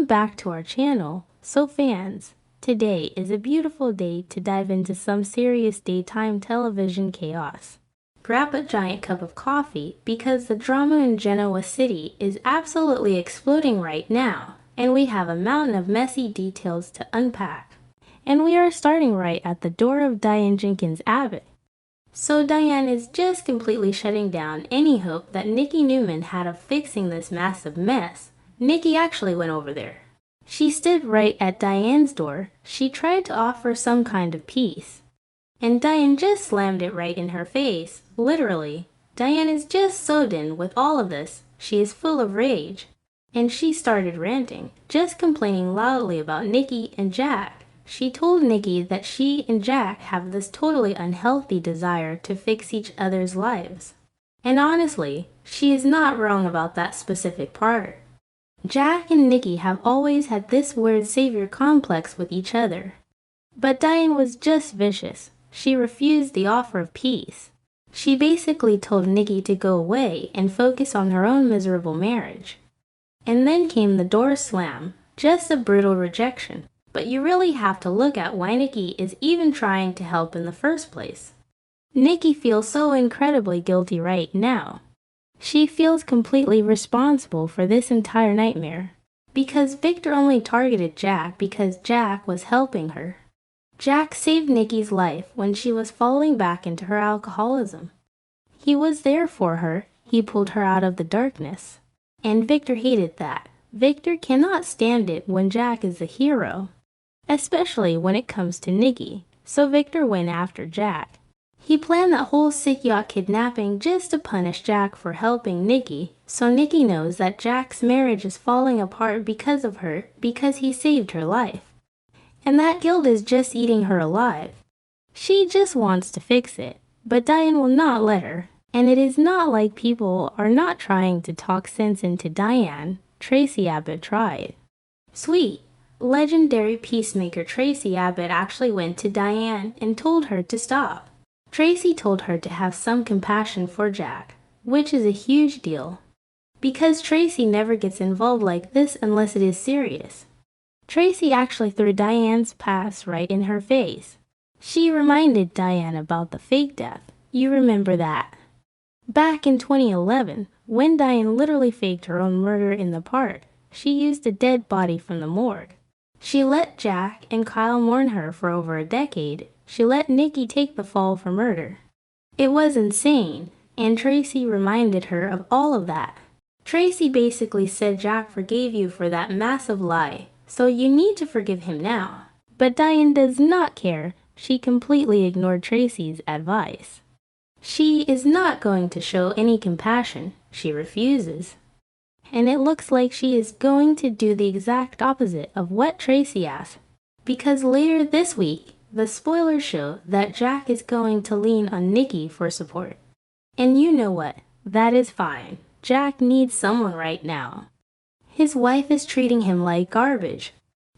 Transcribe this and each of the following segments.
Welcome back to our channel. So fans, today is a beautiful day to dive into some serious daytime television chaos. Grab a giant cup of coffee because the drama in Genoa City is absolutely exploding right now, and we have a mountain of messy details to unpack. And we are starting right at the door of Diane Jenkins Abbott. So Diane is just completely shutting down any hope that Nikki Newman had of fixing this massive mess. Nikki actually went over there. She stood right at Diane's door. She tried to offer some kind of peace. And Diane just slammed it right in her face, literally. Diane is just so done with all of this. She is full of rage. And she started ranting, just complaining loudly about Nikki and Jack. She told Nikki that she and Jack have this totally unhealthy desire to fix each other's lives. And honestly, she is not wrong about that specific part. Jack and Nikki have always had this weird savior complex with each other. But Diane was just vicious. She refused the offer of peace. She basically told Nikki to go away and focus on her own miserable marriage. And then came the door slam, just a brutal rejection. But you really have to look at why Nikki is even trying to help in the first place. Nikki feels so incredibly guilty right now. She feels completely responsible for this entire nightmare. Because Victor only targeted Jack because Jack was helping her. Jack saved Nikki's life when she was falling back into her alcoholism. He was there for her. He pulled her out of the darkness. And Victor hated that. Victor cannot stand it when Jack is the hero. Especially when it comes to Nikki. So Victor went after Jack. He planned that whole sick yacht kidnapping just to punish Jack for helping Nikki, so Nikki knows that Jack's marriage is falling apart because of her, because he saved her life. And that guilt is just eating her alive. She just wants to fix it, but Diane will not let her. And it is not like people are not trying to talk sense into Diane. Tracy Abbott tried. Sweet. Legendary peacemaker Tracy Abbott actually went to Diane and told her to stop. Tracy told her to have some compassion for Jack, which is a huge deal. Because Tracy never gets involved like this unless it is serious. Tracy actually threw Diane's past right in her face. She reminded Diane about the fake death. You remember that? Back in 2011, when Diane literally faked her own murder in the park, she used a dead body from the morgue. She let Jack and Kyle mourn her for over a decade. She let Nikki take the fall for murder. It was insane, and Tracy reminded her of all of that. Tracy basically said Jack forgave you for that massive lie, so you need to forgive him now. But Diane does not care. She completely ignored Tracy's advice. She is not going to show any compassion. She refuses. And it looks like she is going to do the exact opposite of what Tracy asked. Because later this week, the spoilers show that Jack is going to lean on Nikki for support. And you know what? That is fine. Jack needs someone right now. His wife is treating him like garbage.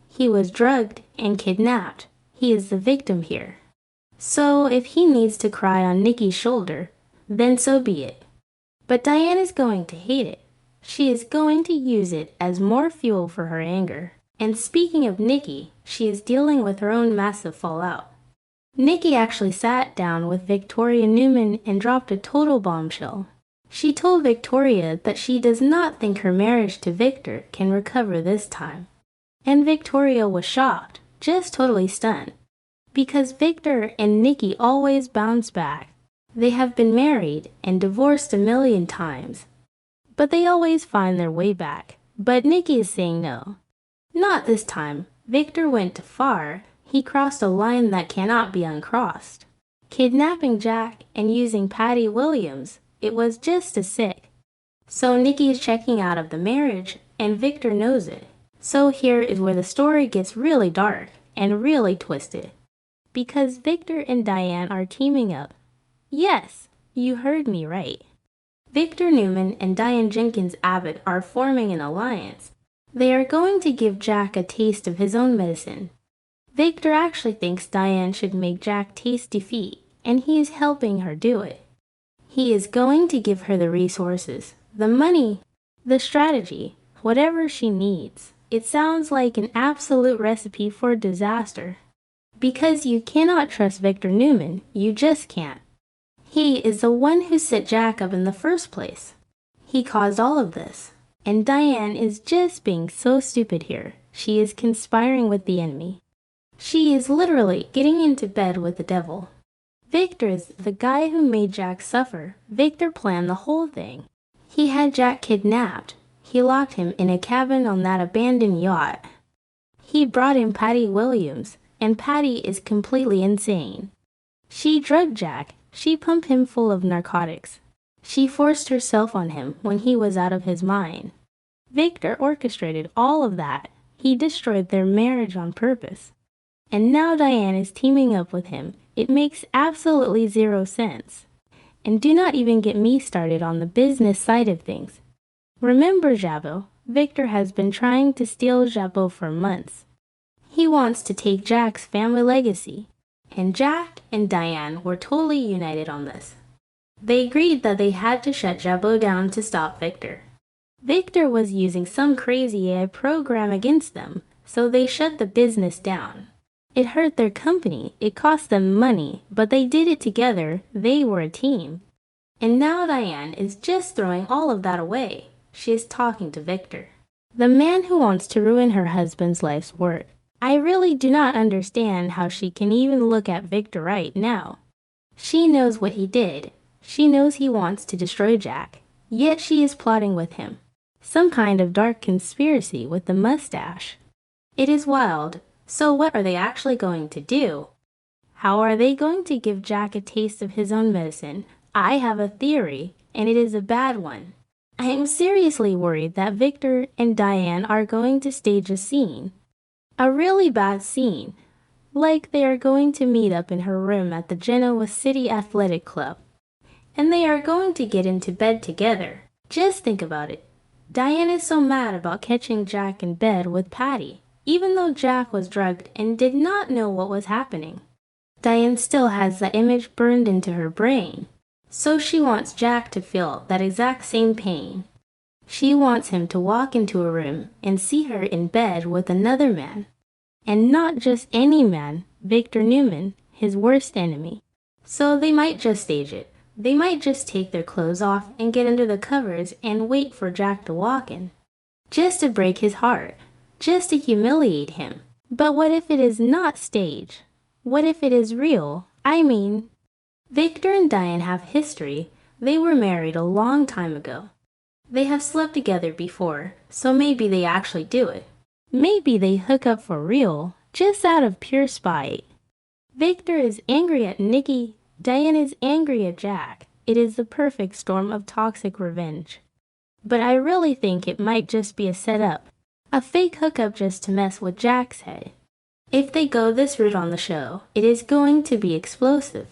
He was drugged and kidnapped. He is the victim here. So if he needs to cry on Nikki's shoulder, then so be it. But Diane is going to hate it. She is going to use it as more fuel for her anger. And speaking of Nikki, she is dealing with her own massive fallout. Nikki actually sat down with Victor Newman and dropped a total bombshell. She told Victoria that she does not think her marriage to Victor can recover this time. And Victoria was shocked, just totally stunned. Because Victor and Nikki always bounce back. They have been married and divorced a million times. But they always find their way back. But Nikki is saying no. Not this time. Victor went too far. He crossed a line that cannot be uncrossed. Kidnapping Jack and using Patty Williams, it was just as sick. So Nikki is checking out of the marriage, and Victor knows it. So here is where the story gets really dark and really twisted. Because Victor and Diane are teaming up. Yes, you heard me right. Victor Newman and Diane Jenkins Abbott are forming an alliance. They are going to give Jack a taste of his own medicine. Victor actually thinks Diane should make Jack taste defeat, and he is helping her do it. He is going to give her the resources, the money, the strategy, whatever she needs. It sounds like an absolute recipe for disaster. Because you cannot trust Victor Newman, you just can't. He is the one who set Jack up in the first place. He caused all of this. And Diane is just being so stupid here. She is conspiring with the enemy. She is literally getting into bed with the devil. Victor is the guy who made Jack suffer. Victor planned the whole thing. He had Jack kidnapped. He locked him in a cabin on that abandoned yacht. He brought in Patty Williams, and Patty is completely insane. She drugged Jack. She pumped him full of narcotics. She forced herself on him when he was out of his mind. Victor orchestrated all of that. He destroyed their marriage on purpose. And now Diane is teaming up with him. It makes absolutely zero sense. And do not even get me started on the business side of things. Remember Jabot? Victor has been trying to steal Jabot for months. He wants to take Jack's family legacy. And Jack and Diane were totally united on this. They agreed that they had to shut Jabot down to stop Victor. Victor was using some crazy AI program against them, so they shut the business down. It hurt their company, it cost them money, but they did it together. They were a team. And now Diane is just throwing all of that away. She is talking to Victor, the man who wants to ruin her husband's life's work. I really do not understand how she can even look at Victor right now. She knows what he did. She knows he wants to destroy Jack, yet she is plotting with him. Some kind of dark conspiracy with the mustache. It is wild. So what are they actually going to do? How are they going to give Jack a taste of his own medicine? I have a theory, and it is a bad one. I am seriously worried that Victor and Diane are going to stage a scene. A really bad scene. Like they are going to meet up in her room at the Genoa City Athletic Club. And they are going to get into bed together. Just think about it. Diane is so mad about catching Jack in bed with Patty, even though Jack was drugged and did not know what was happening. Diane still has that image burned into her brain. So she wants Jack to feel that exact same pain. She wants him to walk into a room and see her in bed with another man. And not just any man, Victor Newman, his worst enemy. So they might just stage it. They might just take their clothes off and get under the covers and wait for Jack to walk in. Just to break his heart. Just to humiliate him. But what if it is not staged? What if it is real? I mean, Victor and Diane have history. They were married a long time ago. They have slept together before, so maybe they actually do it. Maybe they hook up for real, just out of pure spite. Victor is angry at Nikki. Diane is angry at Jack. It is the perfect storm of toxic revenge. But I really think it might just be a setup. A fake hookup just to mess with Jack's head. If they go this route on the show, it is going to be explosive.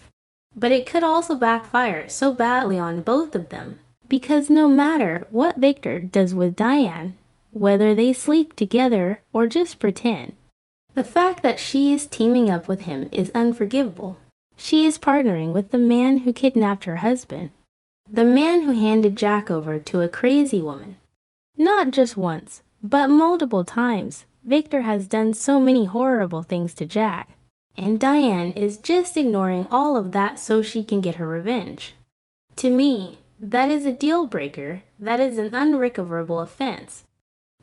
But it could also backfire so badly on both of them. Because no matter what Victor does with Diane, whether they sleep together or just pretend, the fact that she is teaming up with him is unforgivable. She is partnering with the man who kidnapped her husband. The man who handed Jack over to a crazy woman. Not just once, but multiple times. Victor has done so many horrible things to Jack. And Diane is just ignoring all of that so she can get her revenge. To me, that is a deal breaker. That is an unrecoverable offense.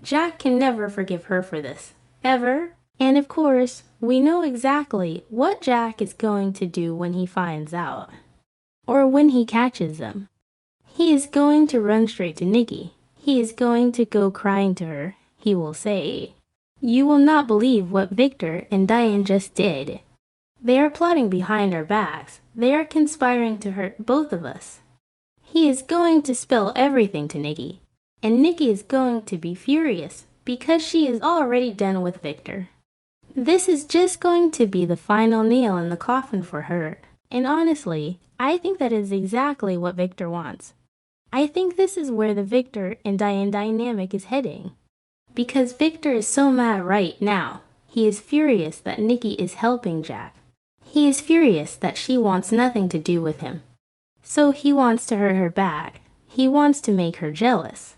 Jack can never forgive her for this. Ever. And of course, we know exactly what Jack is going to do when he finds out. Or when he catches them. He is going to run straight to Nikki. He is going to go crying to her. He will say, "You will not believe what Victor and Diane just did. They are plotting behind our backs. They are conspiring to hurt both of us." He is going to spill everything to Nikki. And Nikki is going to be furious because she is already done with Victor. This is just going to be the final nail in the coffin for her. And honestly, I think that is exactly what Victor wants. I think this is where the Victor and Diane dynamic is heading. Because Victor is so mad right now. He is furious that Nikki is helping Jack. He is furious that she wants nothing to do with him. So he wants to hurt her back. He wants to make her jealous.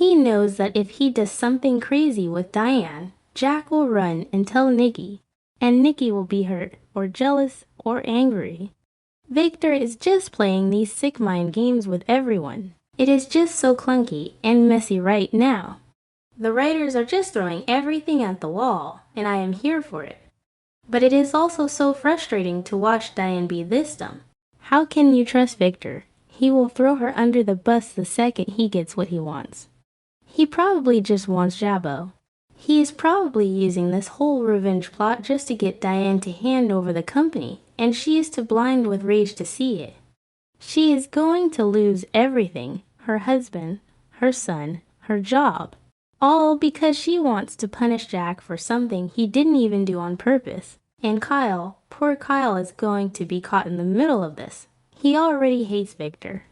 He knows that if he does something crazy with Diane, Jack will run and tell Nikki, and Nikki will be hurt, or jealous, or angry. Victor is just playing these sick mind games with everyone. It is just so clunky and messy right now. The writers are just throwing everything at the wall, and I am here for it. But it is also so frustrating to watch Diane be this dumb. How can you trust Victor? He will throw her under the bus the second he gets what he wants. He probably just wants Jabbo. He is probably using this whole revenge plot just to get Diane to hand over the company, and she is too blind with rage to see it. She is going to lose everything, her husband, her son, her job, all because she wants to punish Jack for something he didn't even do on purpose. And Kyle, poor Kyle, is going to be caught in the middle of this. He already hates Victor.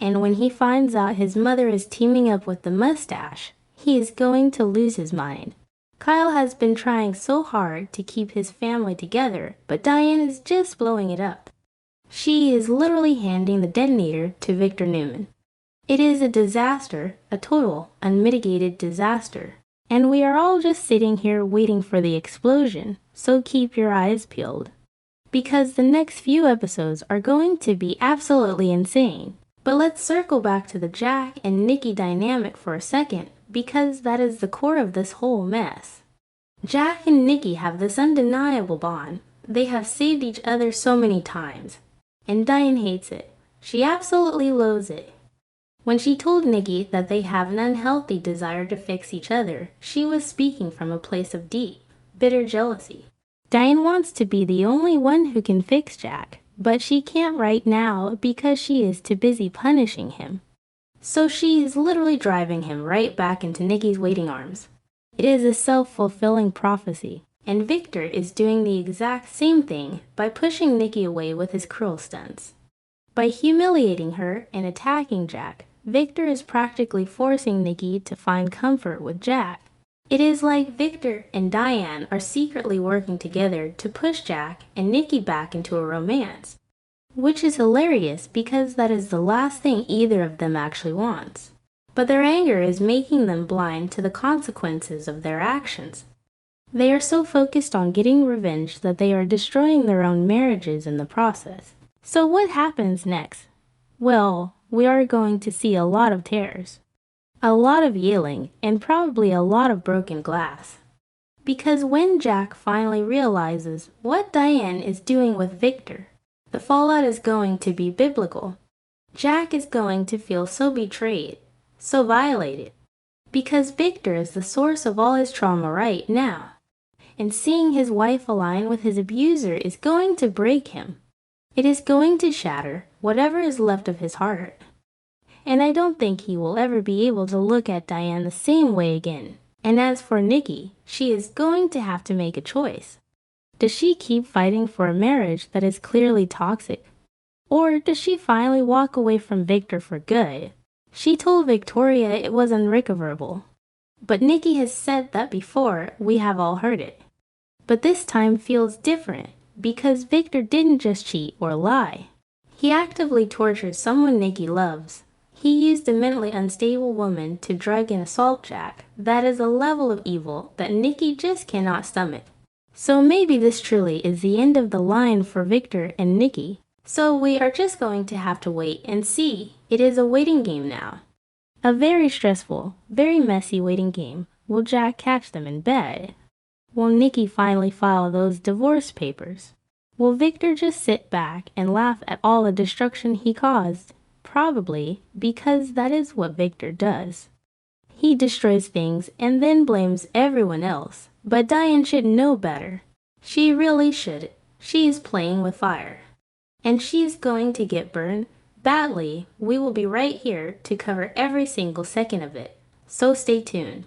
And when he finds out his mother is teaming up with the mustache, he is going to lose his mind. Kyle has been trying so hard to keep his family together, but Diane is just blowing it up. She is literally handing the detonator to Victor Newman. It is a disaster, a total, unmitigated disaster. And we are all just sitting here waiting for the explosion, so keep your eyes peeled. Because the next few episodes are going to be absolutely insane. But let's circle back to the Jack and Nikki dynamic for a second, because that is the core of this whole mess. Jack and Nikki have this undeniable bond. They have saved each other so many times. And Diane hates it. She absolutely loathes it. When she told Nikki that they have an unhealthy desire to fix each other, she was speaking from a place of deep, bitter jealousy. Diane wants to be the only one who can fix Jack, but she can't right now because she is too busy punishing him. So she is literally driving him right back into Nikki's waiting arms. It is a self-fulfilling prophecy, and Victor is doing the exact same thing by pushing Nikki away with his cruel stunts. By humiliating her and attacking Jack, Victor is practically forcing Nikki to find comfort with Jack. It is like Victor and Diane are secretly working together to push Jack and Nikki back into a romance. Which is hilarious because that is the last thing either of them actually wants. But their anger is making them blind to the consequences of their actions. They are so focused on getting revenge that they are destroying their own marriages in the process. So what happens next? Well, we are going to see a lot of tears. A lot of yelling, and probably a lot of broken glass. Because when Jack finally realizes what Diane is doing with Victor, the fallout is going to be biblical. Jack is going to feel so betrayed, so violated, because Victor is the source of all his trauma right now. And seeing his wife align with his abuser is going to break him. It is going to shatter whatever is left of his heart. And I don't think he will ever be able to look at Diane the same way again. And as for Nikki, she is going to have to make a choice. Does she keep fighting for a marriage that is clearly toxic? Or does she finally walk away from Victor for good? She told Victoria it was unrecoverable. But Nikki has said that before, we have all heard it. But this time feels different, because Victor didn't just cheat or lie. He actively tortured someone Nikki loves. He used a mentally unstable woman to drug and assault Jack. That is a level of evil that Nikki just cannot stomach. So maybe this truly is the end of the line for Victor and Nikki. So we are just going to have to wait and see. It is a waiting game now. A very stressful, very messy waiting game. Will Jack catch them in bed? Will Nikki finally file those divorce papers? Will Victor just sit back and laugh at all the destruction he caused? Probably, because that is what Victor does. He destroys things and then blames everyone else. But Diane should know better. She really should. She is playing with fire. And she is going to get burned badly. We will be right here to cover every single second of it. So stay tuned.